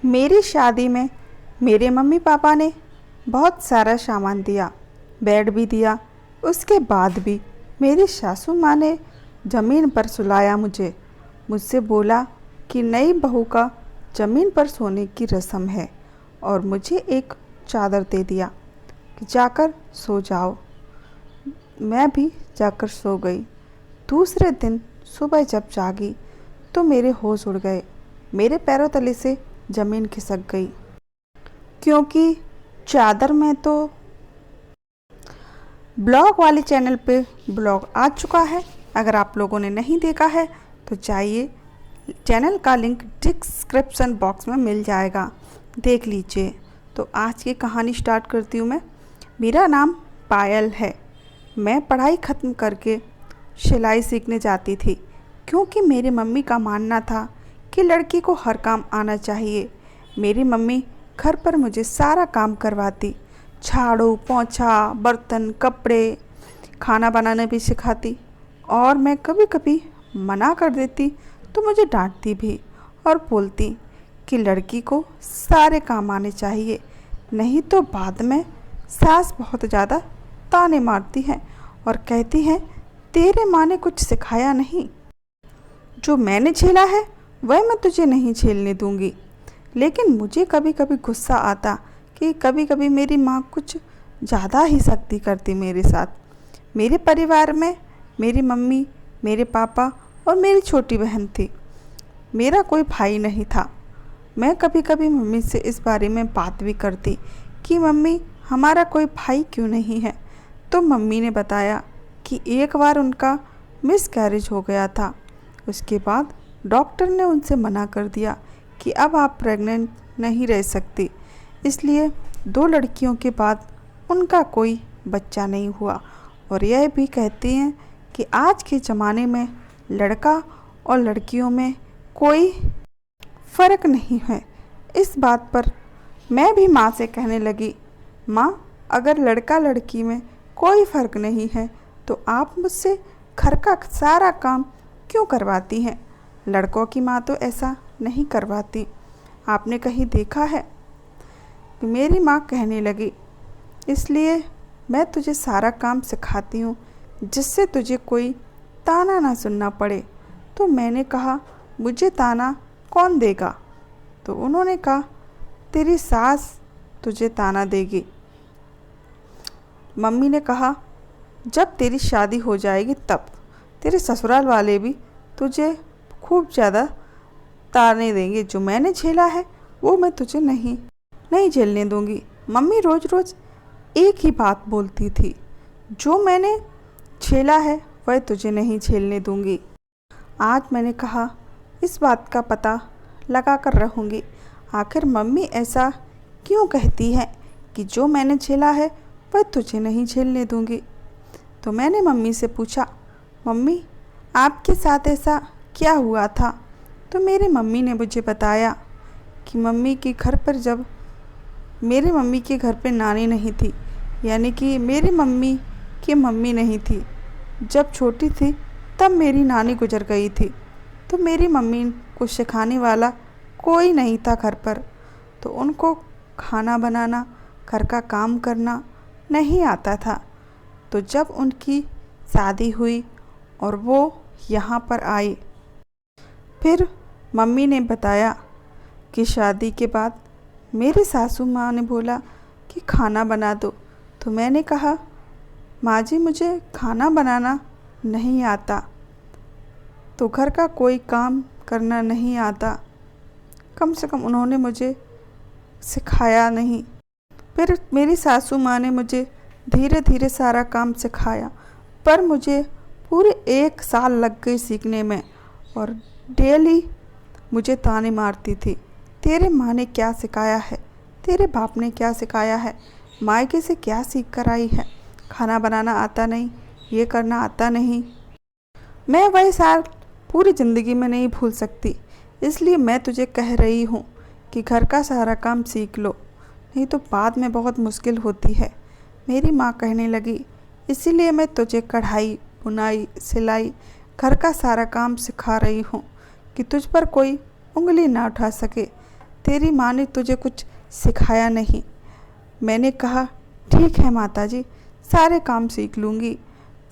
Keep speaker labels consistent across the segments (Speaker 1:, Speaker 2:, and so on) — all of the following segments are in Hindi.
Speaker 1: मेरी शादी में मेरे मम्मी पापा ने बहुत सारा सामान दिया, बेड भी दिया। उसके बाद भी मेरी सासू माँ ने ज़मीन पर सुलाया मुझसे बोला कि नई बहू का ज़मीन पर सोने की रस्म है और मुझे एक चादर दे दिया कि जाकर सो जाओ। मैं भी जाकर सो गई। दूसरे दिन सुबह जब जागी तो मेरे होश उड़ गए। मेरे पैरों तले से ज़मीन खिसक गई, क्योंकि चादर में तो ब्लॉग वाले चैनल पे ब्लॉग आ चुका है। अगर आप लोगों ने नहीं देखा है तो जाइए, चैनल का लिंक डिस्क्रिप्शन बॉक्स में मिल जाएगा, देख लीजिए। तो आज की कहानी स्टार्ट करती हूँ मैं। मेरा नाम पायल है। मैं पढ़ाई ख़त्म करके सिलाई सीखने जाती थी, क्योंकि मेरी मम्मी का मानना था कि लड़की को हर काम आना चाहिए। मेरी मम्मी घर पर मुझे सारा काम करवाती, झाड़ू पोंछा, बर्तन, कपड़े, खाना बनाना भी सिखाती। और मैं कभी कभी मना कर देती तो मुझे डांटती भी और बोलती कि लड़की को सारे काम आने चाहिए, नहीं तो बाद में सास बहुत ज़्यादा ताने मारती हैं और कहती हैं तेरे माँ ने कुछ सिखाया नहीं, जो मैंने झेला है वह मैं तुझे नहीं झेलने दूंगी। लेकिन मुझे कभी कभी गुस्सा आता कि कभी कभी मेरी माँ कुछ ज़्यादा ही सख्ती करती मेरे साथ। मेरे परिवार में मेरी मम्मी, मेरे पापा और मेरी छोटी बहन थी। मेरा कोई भाई नहीं था। मैं कभी कभी मम्मी से इस बारे में बात भी करती कि मम्मी हमारा कोई भाई क्यों नहीं है। तो मम्मी ने बताया कि एक बार उनका मिसकैरेज हो गया था। उसके बाद डॉक्टर ने उनसे मना कर दिया कि अब आप प्रेग्नेंट नहीं रह सकती, इसलिए 2 लड़कियों के बाद उनका कोई बच्चा नहीं हुआ। और यह भी कहती हैं कि आज के ज़माने में लड़का और लड़कियों में कोई फ़र्क नहीं है। इस बात पर मैं भी माँ से कहने लगी, माँ अगर लड़का लड़की में कोई फ़र्क नहीं है तो आप मुझसे घर का सारा काम क्यों करवाती हैं? लड़कों की माँ तो ऐसा नहीं करवाती, आपने कहीं देखा है? मेरी माँ कहने लगी, इसलिए मैं तुझे सारा काम सिखाती हूँ जिससे तुझे कोई ताना ना सुनना पड़े। तो मैंने कहा मुझे ताना कौन देगा? तो उन्होंने कहा तेरी सास तुझे ताना देगी। मम्मी ने कहा जब तेरी शादी हो जाएगी तब तेरे ससुराल वाले भी तुझे खूब ज़्यादा ताने देंगे, जो मैंने झेला है वो मैं तुझे नहीं झेलने दूंगी। मम्मी रोज़ रोज़ एक ही बात बोलती थी, जो मैंने झेला है वह तुझे नहीं झेलने दूंगी। आज मैंने कहा इस बात का पता लगा कर रहूँगी, आखिर मम्मी ऐसा क्यों कहती है कि जो मैंने झेला है वह तुझे नहीं झेलने दूंगी। तो मैंने मम्मी से पूछा, मम्मी आपके साथ ऐसा क्या हुआ था? तो मेरी मम्मी ने मुझे बताया कि मेरी मम्मी के घर पे नानी नहीं थी, यानी कि मेरी मम्मी की मम्मी नहीं थी। जब छोटी थी तब मेरी नानी गुजर गई थी, तो मेरी मम्मी को सिखाने वाला कोई नहीं था घर पर, तो उनको खाना बनाना, घर का काम करना नहीं आता था। तो जब उनकी शादी हुई और वो यहाँ पर आई, फिर मम्मी ने बताया कि शादी के बाद मेरी सासू माँ ने बोला कि खाना बना दो। तो मैंने कहा माँ जी मुझे खाना बनाना नहीं आता, तो घर का कोई काम करना नहीं आता, कम से कम उन्होंने मुझे सिखाया नहीं। फिर मेरी सासू माँ ने मुझे धीरे धीरे सारा काम सिखाया, पर मुझे पूरे 1 साल लग गई सीखने में और डेली मुझे ताने मारती थी, तेरे माँ ने क्या सिखाया है, तेरे बाप ने क्या सिखाया है, मायके से क्या सीख कर आई है, खाना बनाना आता नहीं, ये करना आता नहीं। मैं वह साल पूरी ज़िंदगी में नहीं भूल सकती, इसलिए मैं तुझे कह रही हूँ कि घर का सारा काम सीख लो, नहीं तो बाद में बहुत मुश्किल होती है। मेरी माँ कहने लगी, इसीलिए मैं तुझे कढ़ाई, बुनाई, सिलाई, घर का सारा काम सिखा रही हूँ कि तुझ पर कोई उंगली ना उठा सके। तेरी माँ ने तुझे कुछ सिखाया नहीं। मैंने कहा ठीक है माताजी, सारे काम सीख लूँगी।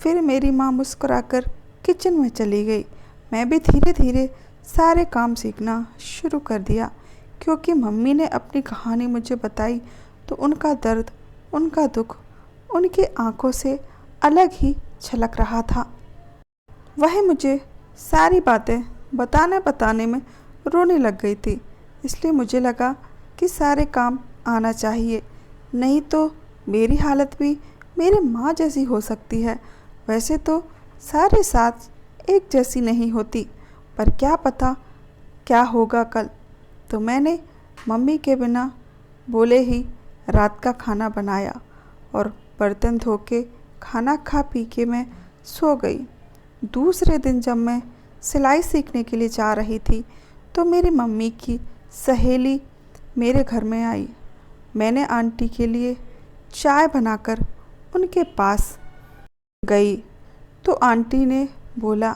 Speaker 1: फिर मेरी माँ मुस्कुराकर किचन में चली गई। मैं भी धीरे धीरे सारे काम सीखना शुरू कर दिया, क्योंकि मम्मी ने अपनी कहानी मुझे बताई तो उनका दर्द, उनका दुख उनकी आंखों से अलग ही छलक रहा था। वह मुझे सारी बातें बताने बताने में रोने लग गई थी। इसलिए मुझे लगा कि सारे काम आना चाहिए, नहीं तो मेरी हालत भी मेरी माँ जैसी हो सकती है। वैसे तो सारे साथ एक जैसी नहीं होती, पर क्या पता क्या होगा कल। तो मैंने मम्मी के बिना बोले ही रात का खाना बनाया और बर्तन धो के खाना खा पी के मैं सो गई। दूसरे दिन जब मैं सिलाई सीखने के लिए जा रही थी तो मेरी मम्मी की सहेली मेरे घर में आई। मैंने आंटी के लिए चाय बनाकर उनके पास गई तो आंटी ने बोला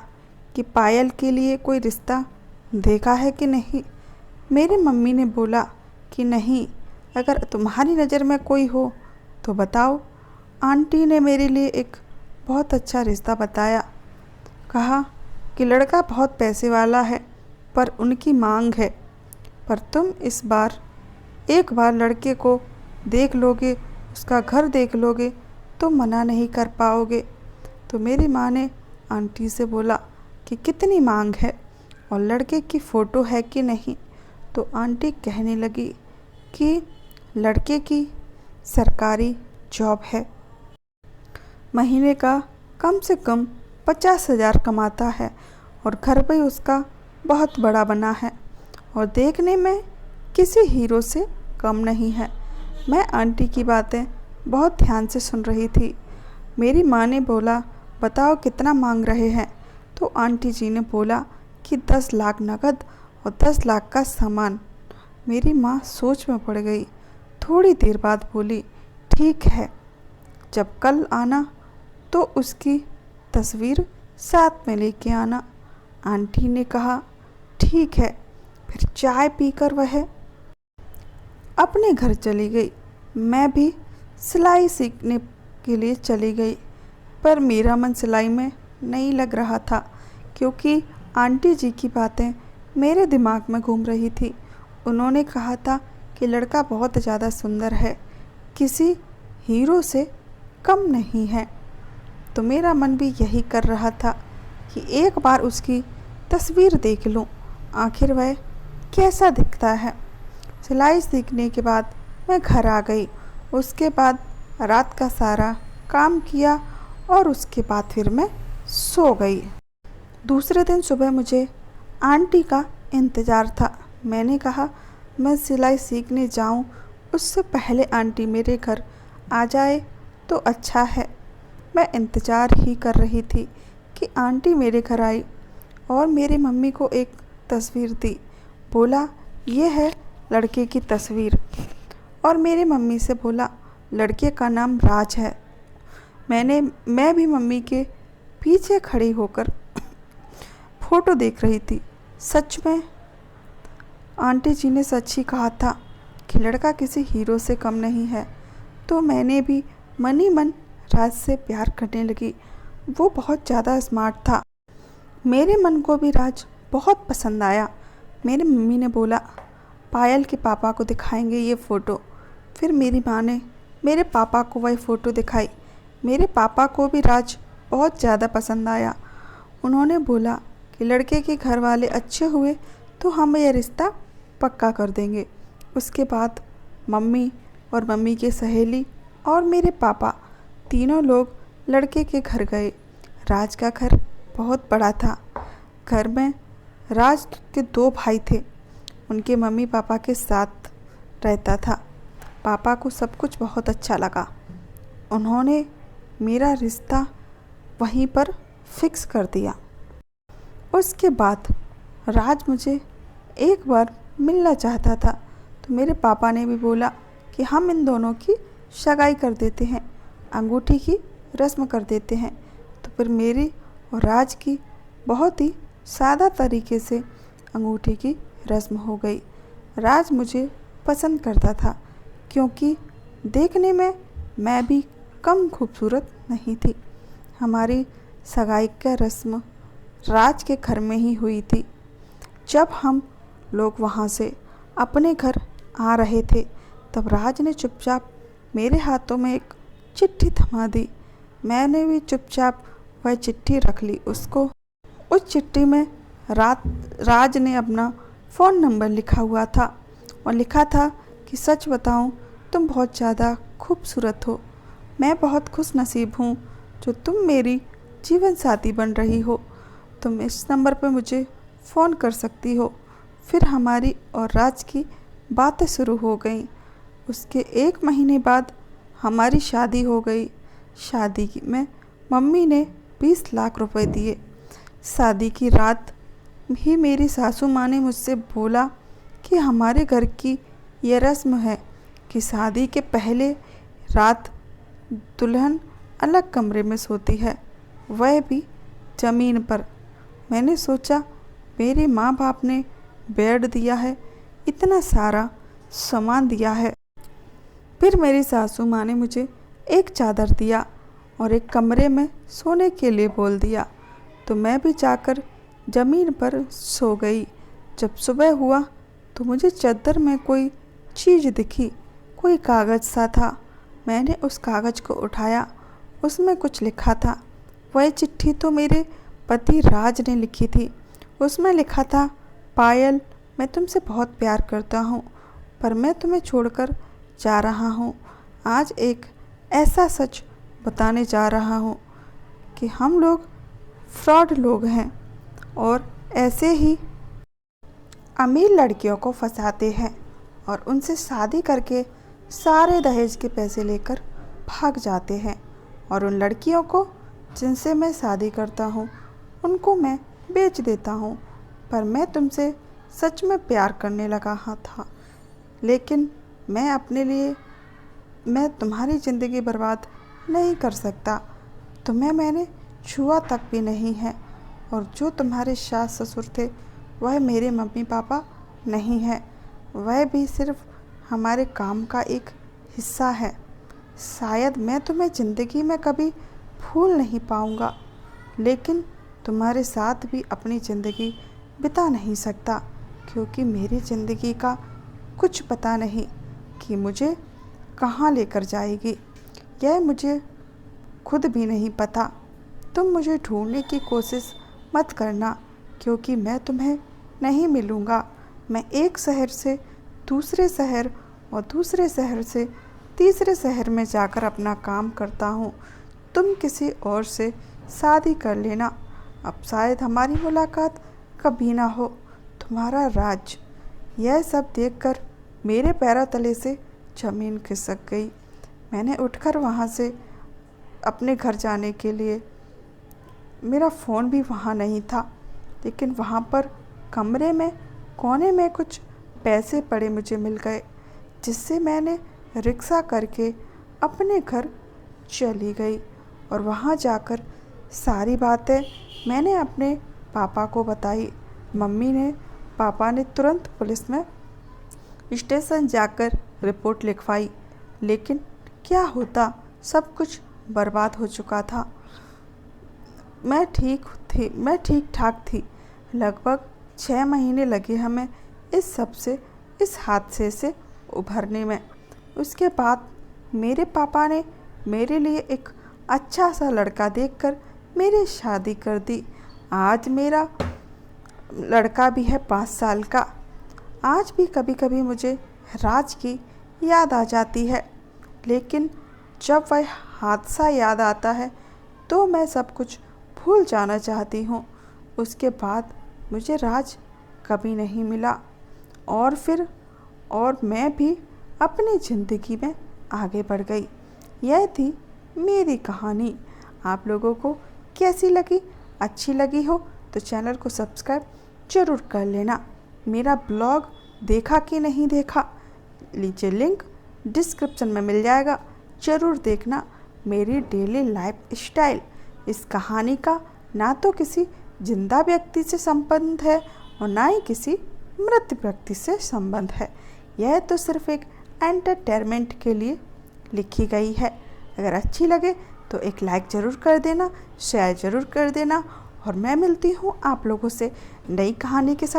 Speaker 1: कि पायल के लिए कोई रिश्ता देखा है कि नहीं। मेरी मम्मी ने बोला कि नहीं, अगर तुम्हारी नज़र में कोई हो तो बताओ। आंटी ने मेरे लिए एक बहुत अच्छा रिश्ता बताया। कहा कि लड़का बहुत पैसे वाला है पर उनकी मांग है, पर तुम इस बार एक बार लड़के को देख लोगे, उसका घर देख लोगे तो मना नहीं कर पाओगे। तो मेरी माँ ने आंटी से बोला कि कितनी मांग है और लड़के की फ़ोटो है कि नहीं। तो आंटी कहने लगी कि लड़के की सरकारी जॉब है, महीने का कम से कम 50,000 कमाता है और घर भी उसका बहुत बड़ा बना है और देखने में किसी हीरो से कम नहीं है। मैं आंटी की बातें बहुत ध्यान से सुन रही थी। मेरी माँ ने बोला बताओ कितना मांग रहे हैं। तो आंटी जी ने बोला कि 10 लाख नकद और 10 लाख का सामान। मेरी माँ सोच में पड़ गई। थोड़ी देर बाद बोली ठीक है, जब कल आना तो उसकी तस्वीर साथ में लेके आना। आंटी ने कहा ठीक है। फिर चाय पीकर वह अपने घर चली गई। मैं भी सिलाई सीखने के लिए चली गई, पर मेरा मन सिलाई में नहीं लग रहा था, क्योंकि आंटी जी की बातें मेरे दिमाग में घूम रही थी। उन्होंने कहा था कि लड़का बहुत ज़्यादा सुंदर है, किसी हीरो से कम नहीं है। तो मेरा मन भी यही कर रहा था कि एक बार उसकी तस्वीर देख लूं, आखिर वह कैसा दिखता है। सिलाई सीखने के बाद मैं घर आ गई। उसके बाद रात का सारा काम किया और उसके बाद फिर मैं सो गई। दूसरे दिन सुबह मुझे आंटी का इंतज़ार था। मैंने कहा मैं सिलाई सीखने जाऊं, उससे पहले आंटी मेरे घर आ जाए तो अच्छा है। मैं इंतज़ार ही कर रही थी कि आंटी मेरे घर आई और मेरी मम्मी को एक तस्वीर दी। बोला ये है लड़के की तस्वीर, और मेरी मम्मी से बोला लड़के का नाम राज है। मैं भी मम्मी के पीछे खड़ी होकर फ़ोटो देख रही थी। सच में आंटी जी ने सच ही कहा था कि लड़का किसी हीरो से कम नहीं है। तो मैंने भी मन ही मन राज से प्यार करने लगी। वो बहुत ज़्यादा स्मार्ट था। मेरे मन को भी राज बहुत पसंद आया। मेरी मम्मी ने बोला पायल के पापा को दिखाएंगे ये फ़ोटो। फिर मेरी माँ ने मेरे पापा को वह फ़ोटो दिखाई। मेरे पापा को भी राज बहुत ज़्यादा पसंद आया। उन्होंने बोला कि लड़के के घर वाले अच्छे हुए तो हम यह रिश्ता पक्का कर देंगे। उसके बाद मम्मी और मम्मी की सहेली और मेरे पापा तीनों लोग लड़के के घर गए। राज का घर बहुत बड़ा था। घर में राज के 2 भाई थे। उनके मम्मी पापा के साथ रहता था। पापा को सब कुछ बहुत अच्छा लगा। उन्होंने मेरा रिश्ता वहीं पर फिक्स कर दिया। उसके बाद राज मुझे एक बार मिलना चाहता था, तो मेरे पापा ने भी बोला कि हम इन दोनों की सगाई कर देते हैं, अंगूठी की रस्म कर देते हैं। तो फिर मेरी और राज की बहुत ही सादा तरीके से अंगूठी की रस्म हो गई। राज मुझे पसंद करता था, क्योंकि देखने में मैं भी कम खूबसूरत नहीं थी। हमारी सगाई का रस्म राज के घर में ही हुई थी। जब हम लोग वहाँ से अपने घर आ रहे थे, तब राज ने चुपचाप मेरे हाथों में एक चिट्ठी थमा दी। मैंने भी चुपचाप वह चिट्ठी रख ली उसको। उस चिट्ठी में राज ने अपना फ़ोन नंबर लिखा हुआ था और लिखा था कि सच बताऊं, तुम बहुत ज़्यादा खूबसूरत हो। मैं बहुत खुश नसीब हूँ जो तुम मेरी जीवन साथी बन रही हो। तुम इस नंबर पर मुझे फ़ोन कर सकती हो। फिर हमारी और राज की बातें शुरू हो गईं। उसके 1 महीने बाद हमारी शादी हो गई। शादी में मम्मी ने 20 लाख रुपए दिए। शादी की रात ही मेरी सासू माँ ने मुझसे बोला कि हमारे घर की ये रस्म है कि शादी के पहले रात दुल्हन अलग कमरे में सोती है, वह भी ज़मीन पर। मैंने सोचा मेरे माँ बाप ने बेड दिया है, इतना सारा सामान दिया है। फिर मेरी सासू माँ ने मुझे एक चादर दिया और एक कमरे में सोने के लिए बोल दिया, तो मैं भी जाकर ज़मीन पर सो गई। जब सुबह हुआ तो मुझे चादर में कोई चीज़ दिखी, कोई कागज़ सा था। मैंने उस कागज़ को उठाया, उसमें कुछ लिखा था। वह चिट्ठी तो मेरे पति राज ने लिखी थी। उसमें लिखा था, पायल, मैं तुमसे बहुत प्यार करता हूँ, पर मैं तुम्हें छोड़कर जा रहा हूँ। आज एक ऐसा सच बताने जा रहा हूँ कि हम लोग फ्रॉड लोग हैं और ऐसे ही अमीर लड़कियों को फंसाते हैं और उनसे शादी करके सारे दहेज के पैसे लेकर भाग जाते हैं। और उन लड़कियों को जिनसे मैं शादी करता हूँ उनको मैं बेच देता हूँ। पर मैं तुमसे सच में प्यार करने लगा था, लेकिन मैं तुम्हारी ज़िंदगी बर्बाद नहीं कर सकता। तुम्हें मैंने छुआ तक भी नहीं है, और जो तुम्हारे सास ससुर थे वह मेरे मम्मी पापा नहीं है, वह भी सिर्फ हमारे काम का एक हिस्सा है। शायद मैं तुम्हें ज़िंदगी में कभी भूल नहीं पाऊँगा, लेकिन तुम्हारे साथ भी अपनी ज़िंदगी बिता नहीं सकता, क्योंकि मेरी ज़िंदगी का कुछ पता नहीं कि मुझे कहाँ लेकर जाएगी। यह मुझे खुद भी नहीं पता। तुम मुझे ढूंढने की कोशिश मत करना, क्योंकि मैं तुम्हें नहीं मिलूँगा। मैं एक शहर से दूसरे शहर और दूसरे शहर से तीसरे शहर में जाकर अपना काम करता हूँ। तुम किसी और से शादी कर लेना, अब शायद हमारी मुलाकात कभी ना हो। तुम्हारा राज। यह सब देखकर मेरे पैरों तले से ज़मीन खिसक गई। मैंने उठकर वहाँ से अपने घर जाने के लिए, मेरा फ़ोन भी वहाँ नहीं था, लेकिन वहाँ पर कमरे में कोने में कुछ पैसे पड़े मुझे मिल गए, जिससे मैंने रिक्शा करके अपने घर चली गई। और वहाँ जाकर सारी बातें मैंने अपने पापा को बताई। पापा ने तुरंत पुलिस में स्टेशन जाकर रिपोर्ट लिखवाई, लेकिन क्या होता, सब कुछ बर्बाद हो चुका था। मैं ठीक ठाक थी। लगभग 6 महीने लगे हमें इस हादसे से उभरने में। उसके बाद मेरे पापा ने मेरे लिए एक अच्छा सा लड़का देखकर मेरी शादी कर दी। आज मेरा लड़का भी है 5 साल का। आज भी कभी कभी मुझे राज की याद आ जाती है, लेकिन जब वह हादसा याद आता है तो मैं सब कुछ भूल जाना चाहती हूँ। उसके बाद मुझे राज कभी नहीं मिला और मैं भी अपनी ज़िंदगी में आगे बढ़ गई। यह थी मेरी कहानी। आप लोगों को कैसी लगी? अच्छी लगी हो तो चैनल को सब्सक्राइब ज़रूर कर लेना। मेरा ब्लॉग देखा कि नहीं देखा, नीचे लिंक डिस्क्रिप्शन में मिल जाएगा, ज़रूर देखना। मेरी डेली लाइफ स्टाइल। इस कहानी का ना तो किसी जिंदा व्यक्ति से संबंध है और ना ही किसी मृत व्यक्ति से संबंध है। यह तो सिर्फ एक एंटरटेनमेंट के लिए लिखी गई है। अगर अच्छी लगे तो एक लाइक ज़रूर कर देना, शेयर ज़रूर कर देना और मैं मिलती हूँ आप लोगों से नई कहानी के साथ।